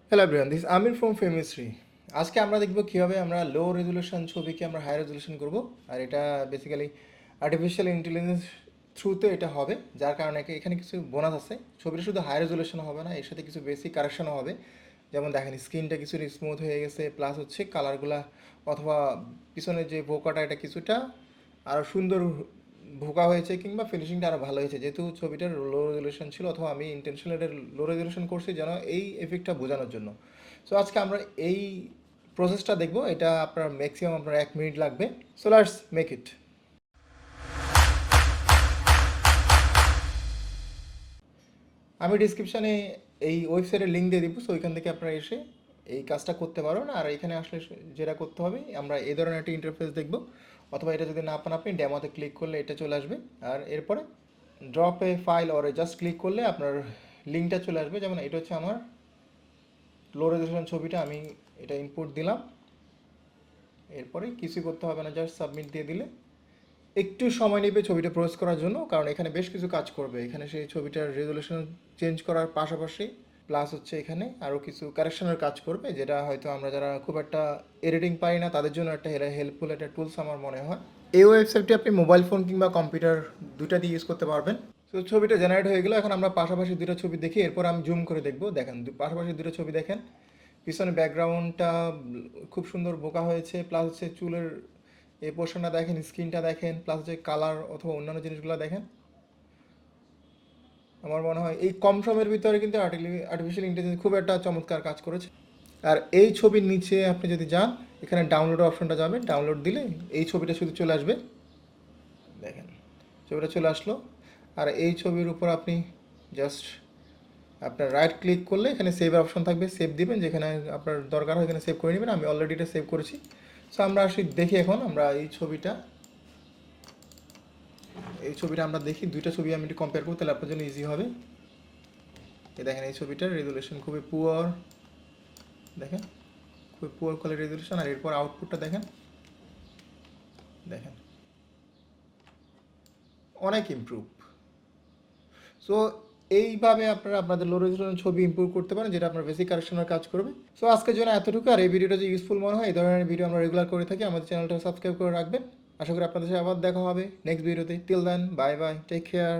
Hello everyone, this Aamir from ফেমিশ্রি। আজকে আমরা দেখব কীভাবে আমরা লো রেজুলেশন ছবিকে আমরা হাই রেজুলেশন করব। আর এটা বেসিক্যালি আর্টিফিশিয়াল ইন্টেলিজেন্স থ্রুতে এটা হবে, যার কারণে এখানে কিছু বোনাস আছে। ছবিটা শুধু হাই রেজুলেশন হবে না, এর সাথে কিছু বেসিক কারেকশনও হবে। যেমন দেখেন, স্ক্রিনটা কিছু স্মুথ হয়ে গেছে, প্লাস হচ্ছে কালারগুলা অথবা পিছনের যে ভোকাটা এটা কিছুটা আরও সুন্দর ভোকা হয়েছে, কিংবা ফিনিশিংটা আরও ভালো হয়েছে, যেহেতু ছবিটার লো রেজুলেশন ছিল, অথবা আমি ইন্টেনশনাল এটা লো রেজুলেশন করছি যেন এই এফেক্টটা বোঝানোর জন্য। সো আজকে আমরা এই প্রসেসটা দেখব। এটা আপনার ম্যাক্সিমাম আপনার 1 মিনিট লাগবে। So let's make it. আমি ডিসক্রিপশানে এই ওয়েবসাইটের লিঙ্ক দিয়ে দিব, সো ওইখান থেকে আপনারা এসে এই কাজটা করতে পারেন। আর এখানে আসলে যেটা করতে হবে, আমরা এই ধরনের একটা ইন্টারফেস দেখব, অথবা এটা যদি না পান আপনি ডেমোতে ক্লিক করলে এটা চলে আসবে। আর এরপরে drop A file or just click করলে আপনার লিঙ্কটা চলে আসবে। যেমন এটা হচ্ছে আমার লো রেজুলেশন ছবিটা, আমি এটা ইনপুট দিলাম। এরপরে কিছুই করতে হবে না, জাস্ট সাবমিট দিয়ে দিলে একটু সময় নেবে ছবিটা প্রসেস করার জন্য, কারণ এখানে বেশ কিছু কাজ করবে। এখানে সেই ছবিটার রেজুলেশন চেঞ্জ করার পাশাপাশি প্লাস হচ্ছে এখানে আরও কিছু কারেকশনের কাজ করবে, যেটা হয়তো আমরা যারা খুব একটা এডিটিং পারি না তাদের জন্য একটা হেল্পফুল একটা টুলস আমার মনে হয়। এই ওয়েবসাইটটি আপনি মোবাইল ফোন কিংবা কম্পিউটার দুটা দিয়ে ইউজ করতে পারবেন। তো ছবিটা জেনারেট হয়ে গেলো। এখন আমরা পাশাপাশি দুটো ছবি দেখি, এরপর আমি জুম করে দেখবো। দেখেন, পাশাপাশি দুটো ছবি দেখেন, পিছনে ব্যাকগ্রাউন্ডটা খুব সুন্দর বোকা হয়েছে, প্লাস হচ্ছে চুলের এই পোর্শনটা দেখেন, স্কিনটা দেখেন, প্লাস হচ্ছে কালার অথবা অন্যান্য জিনিসগুলো দেখেন। আমার মনে হয় এই কম সময়ের ভিতরে কিন্তু আর্টিফিশিয়াল ইন্টেলিজেন্স খুব একটা চমৎকার কাজ করেছে। আর এই ছবির নিচে আপনি যদি যান, এখানে ডাউনলোড অপশনটা যাবেন, ডাউনলোড দিলে এই ছবিটা শুধু চলে আসবে। দেখেন, ছবিটা চলে আসলো। আর এই ছবির উপর আপনি জাস্ট আপনার রাইট ক্লিক করলে এখানে সেভের অপশন থাকবে, সেভ দিবেন, যেখানে আপনার দরকার হয় এখানে সেভ করে নেবেন। আমি অলরেডি এটা সেভ করেছি। সো আমরা আসি দেখি, এখন আমরা এই ছবিটা আমরা দেখি। দুইটা ছবি আমি একটু কম্পেয়ার করতে, তাহলে আপনার জন্য ইজি হবে। দেখেন, এই ছবিটার রেজুলেশন খুবই পুয়ার, দেখেন খুবই পুয়ার কোয়ালিটি রেজুলেশন। আর এরপর আউটপুটটা দেখেন, দেখেন অনেক ইমপ্রুভ। সো এইভাবে আপনারা আপনাদের লো রেজুলেশন ছবি ইমপ্রুভ করতে পারেন, যেটা আপনার বেসিক কারেকশনের কাজ করবে। সো আজকের জন্য এতটুকু। আর এই ভিডিওটা যে ইউজফুল মনে হয়, এই ধরনের ভিডিও আমরা রেগুলার করে থাকি, আমাদের চ্যানেলটা সাবস্ক্রাইব করে রাখবেন। আশা করি আপনাদের সাথে আবার দেখা হবে নেক্সট ভিডিওতে। Till then, bye bye, take care.